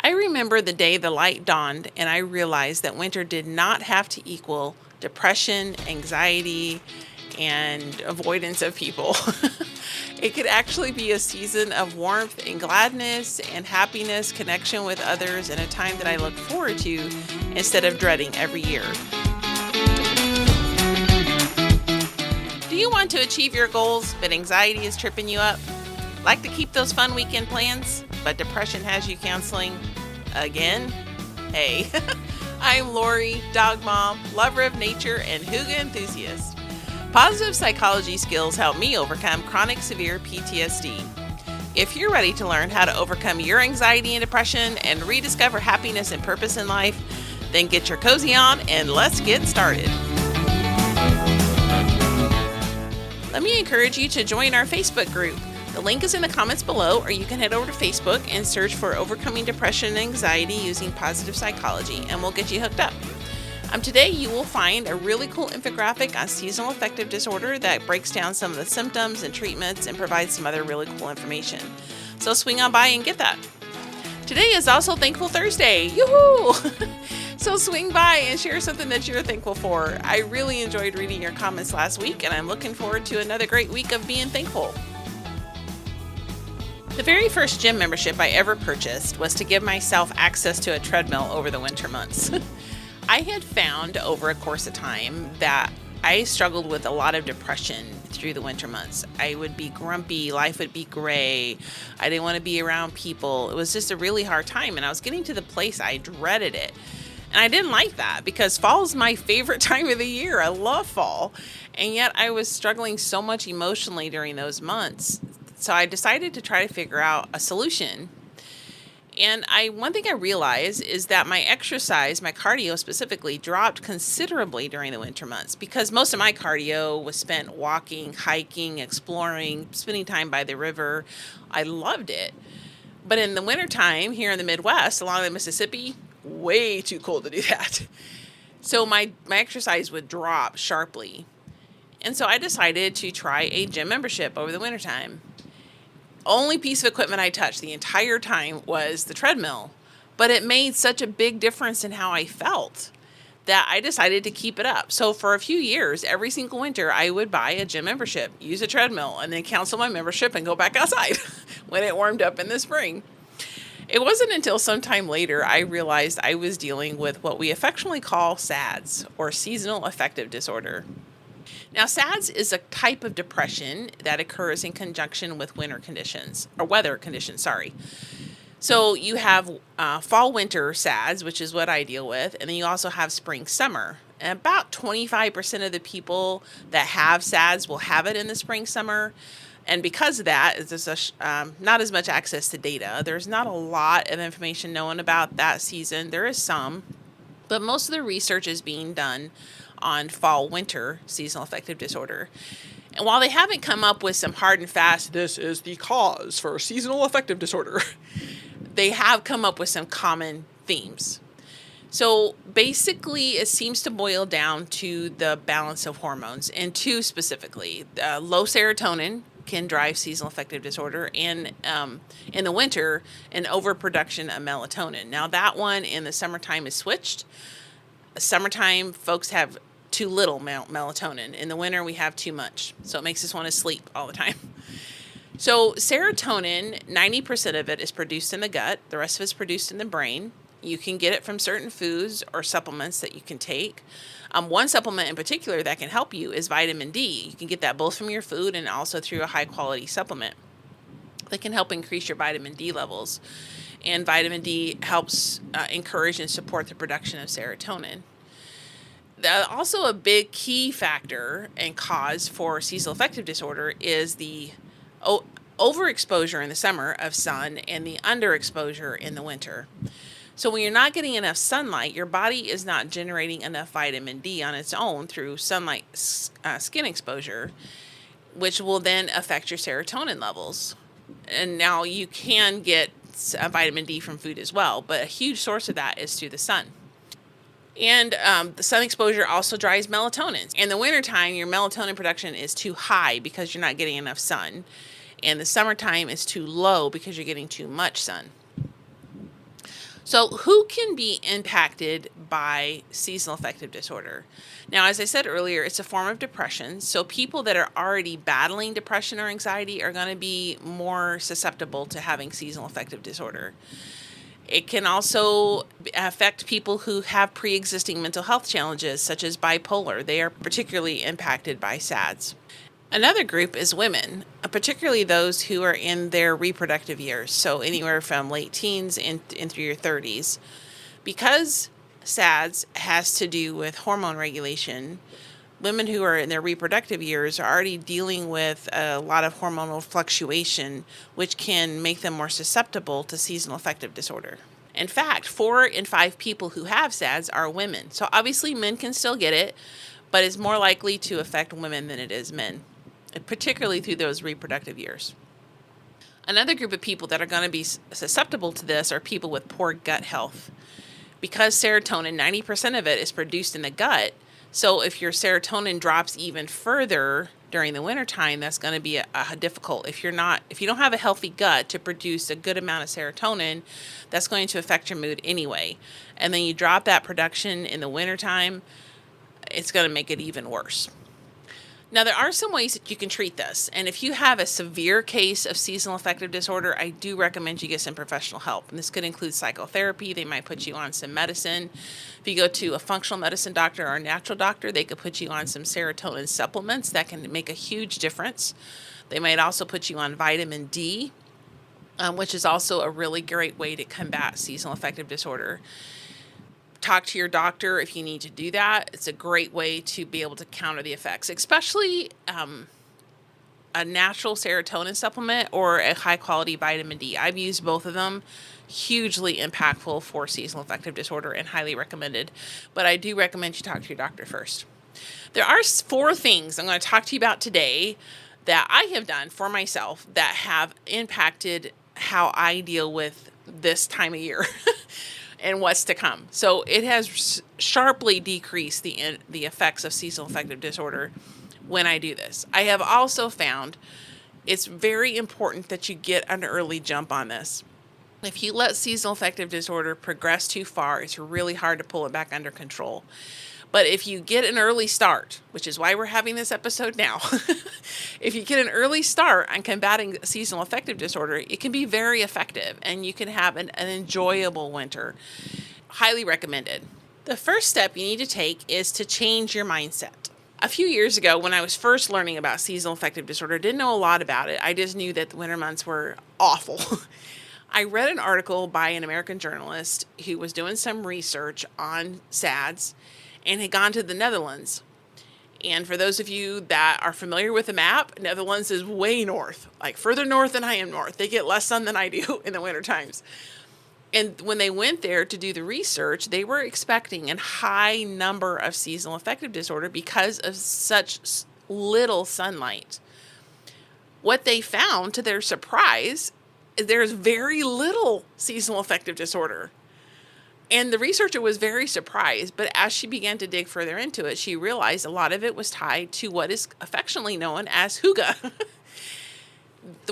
I remember the day the light dawned and I realized that winter did not have to equal depression, anxiety, and avoidance of people. It could actually be a season of warmth and gladness and happiness, connection with others, and a time that I look forward to instead of dreading every year. Do you want to achieve your goals, but anxiety is tripping you up? Like to keep those fun weekend plans, but depression has you counseling again? Hey, I'm Lori, dog mom, lover of nature, and hygge enthusiast. Positive psychology skills help me overcome chronic severe PTSD. If you're ready to learn how to overcome your anxiety and depression and rediscover happiness and purpose in life, then get your cozy on and let's get started. Let me encourage you to join our Facebook group. The link is in the comments below, or you can head over to Facebook and search for Overcoming Depression and Anxiety Using Positive Psychology, and we'll get you hooked up. Today you will find a really cool infographic on seasonal affective disorder that breaks down some of the symptoms and treatments and provides some other really cool information. So swing on by and get that. Today is also Thankful Thursday. Yoo-hoo! So swing by and share something that you're thankful for. I really enjoyed reading your comments last week, and I'm looking forward to another great week of being thankful. The very first gym membership I ever purchased was to give myself access to a treadmill over the winter months. I had found over a course of time that I struggled with a lot of depression through the winter months. I would be grumpy, life would be gray, I didn't want to be around people. It was just a really hard time, and I was getting to the place I dreaded it. And I didn't like that because fall is my favorite time of the year. I love fall. And yet I was struggling so much emotionally during those months. So I decided to try to figure out a solution. And one thing I realized is that my exercise, my cardio specifically, dropped considerably during the winter months because most of my cardio was spent walking, hiking, exploring, spending time by the river. I loved it. But in the wintertime here in the Midwest, along the Mississippi, way too cold to do that. So my exercise would drop sharply. And so I decided to try a gym membership over the wintertime. Only piece of equipment I touched the entire time was the treadmill, but it made such a big difference in how I felt that I decided to keep it up. So for a few years, every single winter, I would buy a gym membership, use a treadmill, and then cancel my membership and go back outside when it warmed up in the spring. It wasn't until sometime later I realized I was dealing with what we affectionately call SADS, or seasonal affective disorder. Now, SADS is a type of depression that occurs in conjunction with weather conditions. So you have fall-winter SADS, which is what I deal with, and then you also have spring-summer. And about 25% of the people that have SADS will have it in the spring-summer. And because of that, there's not as much access to data. There's not a lot of information known about that season. There is some, but most of the research is being done on fall-winter seasonal affective disorder. And while they haven't come up with some hard and fast, this is the cause for seasonal affective disorder, they have come up with some common themes. So basically, it seems to boil down to the balance of hormones, and two specifically. Low serotonin can drive seasonal affective disorder, and in the winter, an overproduction of melatonin. Now, that one in the summertime is switched. Summertime, folks have too little melatonin. In the winter, we have too much. So it makes us want to sleep all the time. So serotonin, 90% of it is produced in the gut. The rest of it's produced in the brain. You can get it from certain foods or supplements that you can take. One supplement in particular that can help you is vitamin D. You can get that both from your food and also through a high-quality supplement that can help increase your vitamin D levels. And vitamin D helps encourage and support the production of serotonin. Also, a big key factor and cause for seasonal affective disorder is the overexposure in the summer of sun and the underexposure in the winter. So when you're not getting enough sunlight, your body is not generating enough vitamin D on its own through sunlight skin exposure, which will then affect your serotonin levels. And now you can get vitamin D from food as well, but a huge source of that is through the sun. And the sun exposure also drives melatonin. In the wintertime, your melatonin production is too high because you're not getting enough sun. And the summertime is too low because you're getting too much sun. So, who can be impacted by seasonal affective disorder? Now, as I said earlier, it's a form of depression. So, people that are already battling depression or anxiety are going to be more susceptible to having seasonal affective disorder. It can also affect people who have pre existing mental health challenges, such as bipolar. They are particularly impacted by SADS. Another group is women, particularly those who are in their reproductive years, so anywhere from late teens through your 30s. Because SADS has to do with hormone regulation, women who are in their reproductive years are already dealing with a lot of hormonal fluctuation, which can make them more susceptible to seasonal affective disorder. In fact, 4 in 5 people who have SADS are women. So obviously men can still get it, but it's more likely to affect women than it is men, particularly through those reproductive years. Another group of people that are going to be susceptible to this are people with poor gut health. Because serotonin, 90% of it is produced in the gut. So if your serotonin drops even further during the wintertime, that's going to be difficult. If you don't have a healthy gut to produce a good amount of serotonin, that's going to affect your mood anyway. And then you drop that production in the wintertime, it's going to make it even worse. Now, there are some ways that you can treat this. And if you have a severe case of seasonal affective disorder, I do recommend you get some professional help. And this could include psychotherapy. They might put you on some medicine. If you go to a functional medicine doctor or a natural doctor, they could put you on some serotonin supplements that can make a huge difference. They might also put you on vitamin D, which is also a really great way to combat seasonal affective disorder. Talk to your doctor if you need to do that. It's a great way to be able to counter the effects, especially a natural serotonin supplement or a high quality vitamin D. I've used both of them. Hugely impactful for seasonal affective disorder and highly recommended. But I do recommend you talk to your doctor first. There are 4 things I'm going to talk to you about today that I have done for myself that have impacted how I deal with this time of year. And what's to come. So it has sharply decreased the effects of seasonal affective disorder when I do this. I have also found it's very important that you get an early jump on this. If you let seasonal affective disorder progress too far, it's really hard to pull it back under control. But if you get an early start, which is why we're having this episode now, if you get an early start on combating seasonal affective disorder, it can be very effective and you can have an enjoyable winter. Highly recommended. The first step you need to take is to change your mindset. A few years ago, when I was first learning about seasonal affective disorder, I didn't know a lot about it. I just knew that the winter months were awful. I read an article by an American journalist who was doing some research on SADS and had gone to the Netherlands. And for those of you that are familiar with the map, Netherlands is way north, like further north than I am north. They get less sun than I do in the winter times. And when they went there to do the research, they were expecting a high number of seasonal affective disorder because of such little sunlight. What they found, to their surprise, is there's very little seasonal affective disorder. And the researcher was very surprised, but as she began to dig further into it, she realized a lot of it was tied to what is affectionately known as hygge.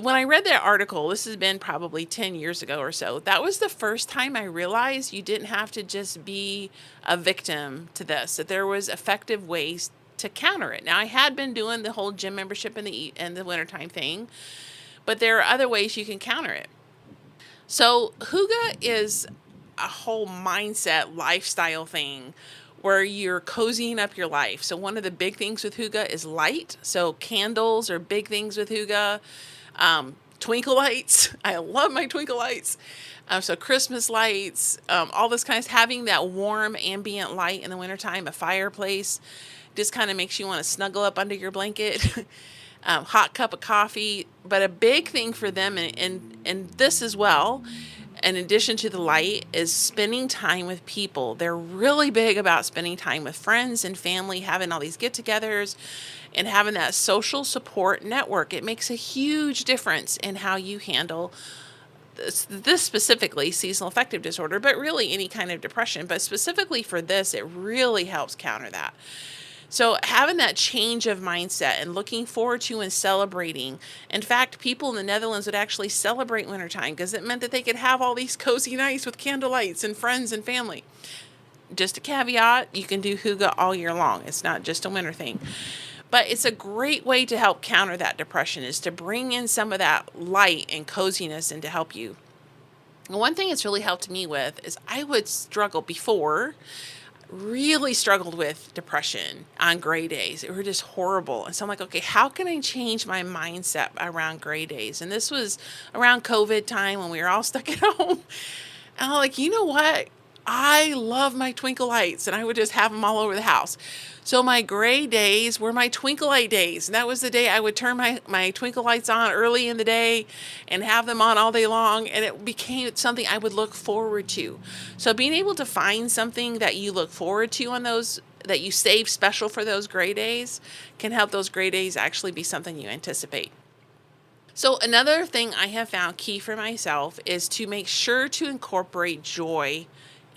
When I read that article, this has been probably 10 years ago or so, that was the first time I realized you didn't have to just be a victim to this, that there was effective ways to counter it. Now, I had been doing the whole gym membership in the wintertime thing, but there are other ways you can counter it. So hygge is a whole mindset, lifestyle thing where you're cozying up your life. So one of the big things with hygge is light. So candles are big things with hygge. Twinkle lights. I love my twinkle lights. So Christmas lights, all this kind of having that warm ambient light in the wintertime, a fireplace, just kind of makes you want to snuggle up under your blanket. Hot cup of coffee. But a big thing for them, and this as well, in addition to the light, is spending time with people. They're really big about spending time with friends and family, having all these get-togethers and having that social support network. It makes a huge difference in how you handle this specifically, seasonal affective disorder, but really any kind of depression. But specifically for this, it really helps counter that. So having that change of mindset and looking forward to and celebrating. In fact, people in the Netherlands would actually celebrate wintertime because it meant that they could have all these cozy nights with candlelights and friends and family. Just a caveat, you can do hygge all year long. It's not just a winter thing. But it's a great way to help counter that depression, is to bring in some of that light and coziness and to help you. And one thing it's really helped me with is I would struggle before, really struggled with depression on gray days. It were just horrible. And so I'm like, okay, how can I change my mindset around gray days? And this was around COVID time when we were all stuck at home. And I'm like, you know what? I love my twinkle lights, and I would just have them all over the house. So my gray days were my twinkle light days. And that was the day I would turn my twinkle lights on early in the day and have them on all day long. And it became something I would look forward to. So being able to find something that you look forward to on those, that you save special for those gray days, can help those gray days actually be something you anticipate. So another thing I have found key for myself is to make sure to incorporate joy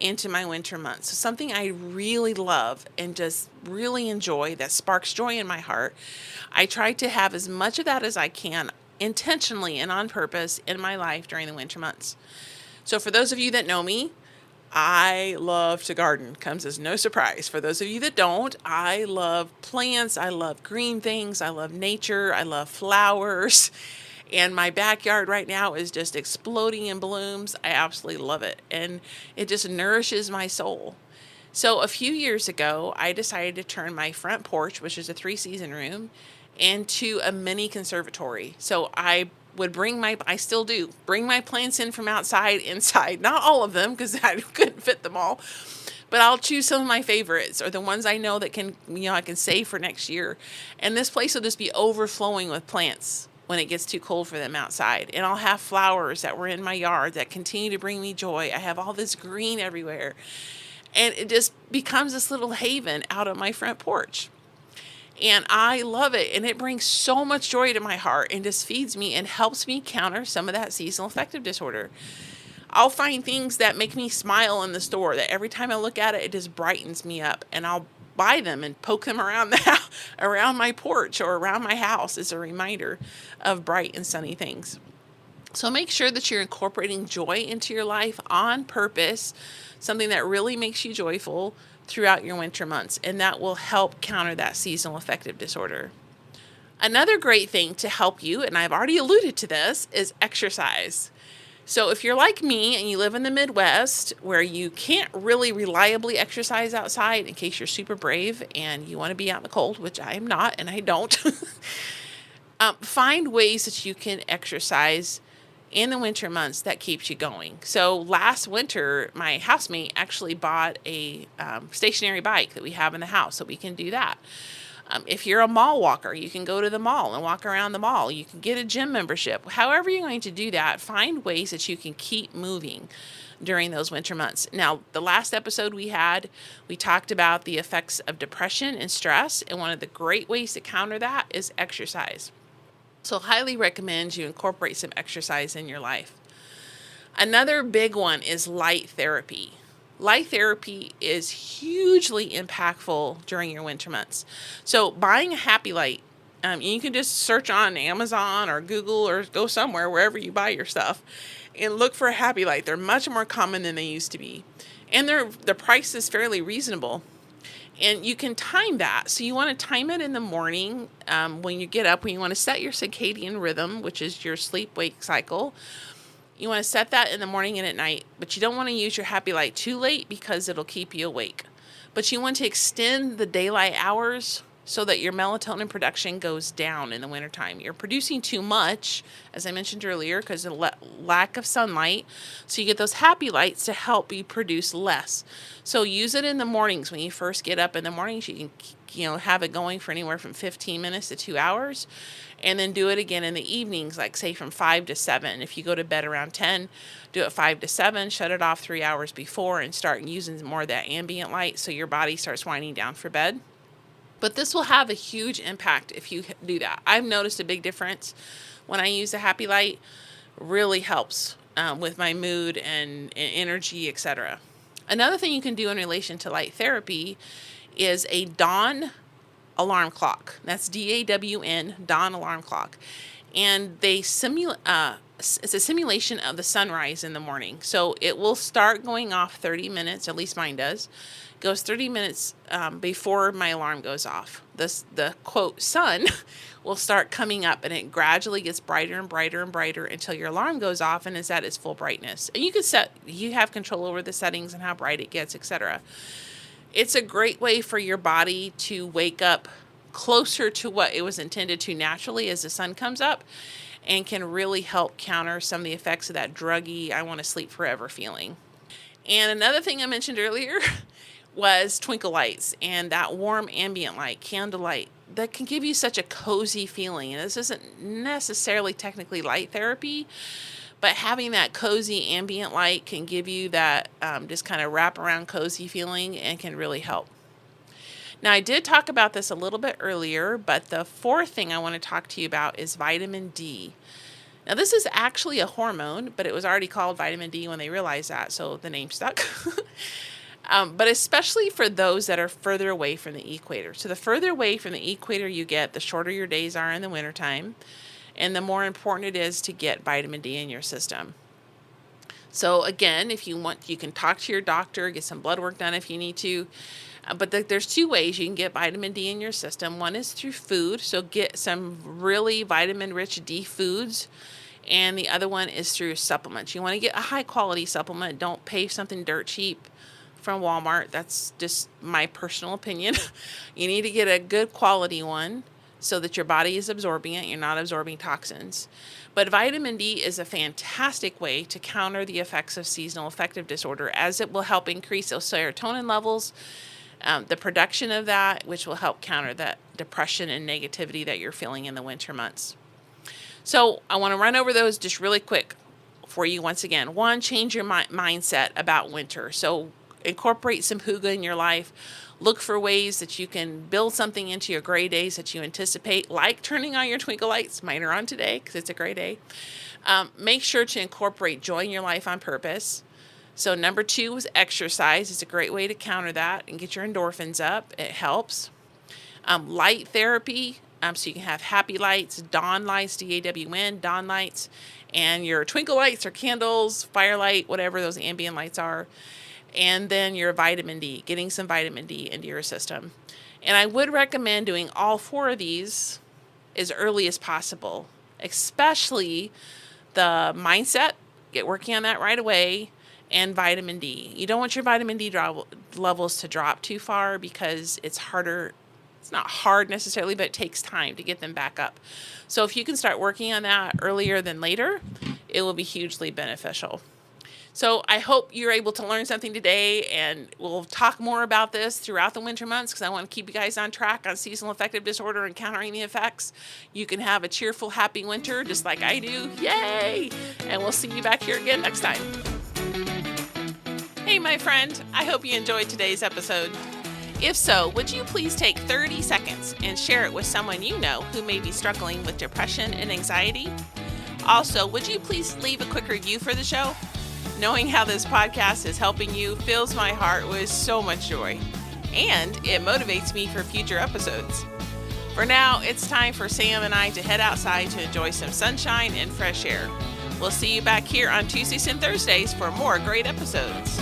into my winter months. So something I really love and just really enjoy that sparks joy in my heart. I try to have as much of that as I can intentionally and on purpose in my life during the winter months. So for those of you that know me, I love to garden. Comes as no surprise. For those of you that don't, I love plants. I love green things. I love nature. I love flowers. And my backyard right now is just exploding in blooms. I absolutely love it. And it just nourishes my soul. So a few years ago, I decided to turn my front porch, which is a 3-season room, into a mini conservatory. So I still do, bring my plants in from outside inside. Not all of them, because I couldn't fit them all. But I'll choose some of my favorites, or the ones I know that I can save for next year. And this place will just be overflowing with plants when it gets too cold for them outside. And I'll have flowers that were in my yard that continue to bring me joy. I have all this green everywhere. And it just becomes this little haven out of my front porch. And I love it. And it brings so much joy to my heart and just feeds me and helps me counter some of that seasonal affective disorder. I'll find things that make me smile in the store, that every time I look at it, it just brightens me up. And I'll buy them and poke them around around my porch or around my house as a reminder of bright and sunny things. So make sure that you're incorporating joy into your life on purpose, something that really makes you joyful throughout your winter months, and that will help counter that seasonal affective disorder. Another great thing to help you, and I've already alluded to this, is exercise. So if you're like me and you live in the Midwest where you can't really reliably exercise outside, in case you're super brave and you want to be out in the cold, which I am not and I don't, find ways that you can exercise in the winter months that keeps you going. So last winter, my housemate actually bought a stationary bike that we have in the house, so we can do that. If you're a mall walker, you can go to the mall and walk around the mall. You can get a gym membership. However you're going to do that, find ways that you can keep moving during those winter months. Now, the last episode we talked about the effects of depression and stress, and one of the great ways to counter that is exercise. So highly recommend you incorporate some exercise in your life. Another big one is light therapy. Light therapy is hugely impactful during your winter months. So buying a happy light, you can just search on Amazon or Google or go somewhere, wherever you buy your stuff, and look for a happy light. They're much more common than they used to be. And the price is fairly reasonable. And you can time that. So you want to time it in the morning when you get up, when you want to set your circadian rhythm, which is your sleep-wake cycle. You want to set that in the morning and at night, but you don't want to use your happy light too late because it'll keep you awake. But you want to extend the daylight hours so that your melatonin production goes down in the wintertime. You're producing too much, as I mentioned earlier, because of lack of sunlight. So you get those happy lights to help you produce less. So use it in the mornings. When you first get up in the mornings, you can have it going for anywhere from 15 minutes to 2 hours. And then do it again in the evenings, like say from 5 to 7. If you go to bed around 10, do it 5 to 7, shut it off 3 hours before, and start using more of that ambient light so your body starts winding down for bed. But this will have a huge impact if you do that. I've noticed a big difference when I use the happy light. Really helps with my mood and energy, etc. Another thing you can do in relation to light therapy is a dawn alarm clock. That's DAWN, dawn alarm clock. And it's a simulation of the sunrise in the morning. So it will start going off 30 minutes, at least mine does. Goes 30 minutes before my alarm goes off. The quote, sun will start coming up, and it gradually gets brighter and brighter and brighter until your alarm goes off and is at its full brightness. And you have control over the settings and how bright it gets, etc. It's a great way for your body to wake up closer to what it was intended to naturally as the sun comes up, and can really help counter some of the effects of that druggy, I want to sleep forever feeling. And another thing I mentioned earlier was twinkle lights and that warm ambient light, candlelight, that can give you such a cozy feeling. And this isn't necessarily technically light therapy, but having that cozy ambient light can give you that just kind of wrap around cozy feeling and can really help. Now, I did talk about this a little bit earlier, but the fourth thing I want to talk to you about is vitamin D. Now, this is actually a hormone, but it was already called vitamin D when they realized that, so the name stuck. But especially for those that are further away from the equator. So the further away from the equator you get, the shorter your days are in the wintertime, and the more important it is to get vitamin D in your system. So again, if you want, you can talk to your doctor, get some blood work done if you need to. But there's two ways you can get vitamin D in your system. One is through food, so get some really vitamin-rich D foods. And the other one is through supplements. You want to get a high-quality supplement. Don't pay something dirt cheap from Walmart. That's just my personal opinion. You need to get a good quality one so that your body is absorbing it. You're not absorbing toxins. But vitamin D is a fantastic way to counter the effects of seasonal affective disorder, as it will help increase those serotonin levels, the production of that, which will help counter that depression and negativity that you're feeling in the winter months. So I want to run over those just really quick for you once again. One, change your mindset about winter. So incorporate some hygge in your life. Look for ways that you can build something into your gray days that you anticipate, like turning on your twinkle lights. Mine are on today because it's a gray day. Make sure to incorporate joy in your life on purpose. So number 2 is exercise. It's a great way to counter that and get your endorphins up. It helps. Light therapy, so you can have happy lights, dawn lights, DAWN, dawn lights, and your twinkle lights or candles, firelight, whatever those ambient lights are. And then your vitamin D, getting some vitamin D into your system. And I would recommend doing all 4 of these as early as possible, especially the mindset, get working on that right away, and vitamin D. You don't want your vitamin D levels to drop too far because it's harder. It's not hard necessarily, but it takes time to get them back up. So if you can start working on that earlier than later, it will be hugely beneficial. So I hope you're able to learn something today, and we'll talk more about this throughout the winter months because I want to keep you guys on track on seasonal affective disorder and countering the effects. You can have a cheerful, happy winter just like I do. Yay! And we'll see you back here again next time. Hey, my friend, I hope you enjoyed today's episode. If so, would you please take 30 seconds and share it with someone you know who may be struggling with depression and anxiety? Also, would you please leave a quick review for the show? Knowing how this podcast is helping you fills my heart with so much joy, and it motivates me for future episodes. For now, it's time for Sam and I to head outside to enjoy some sunshine and fresh air. We'll see you back here on Tuesdays and Thursdays for more great episodes.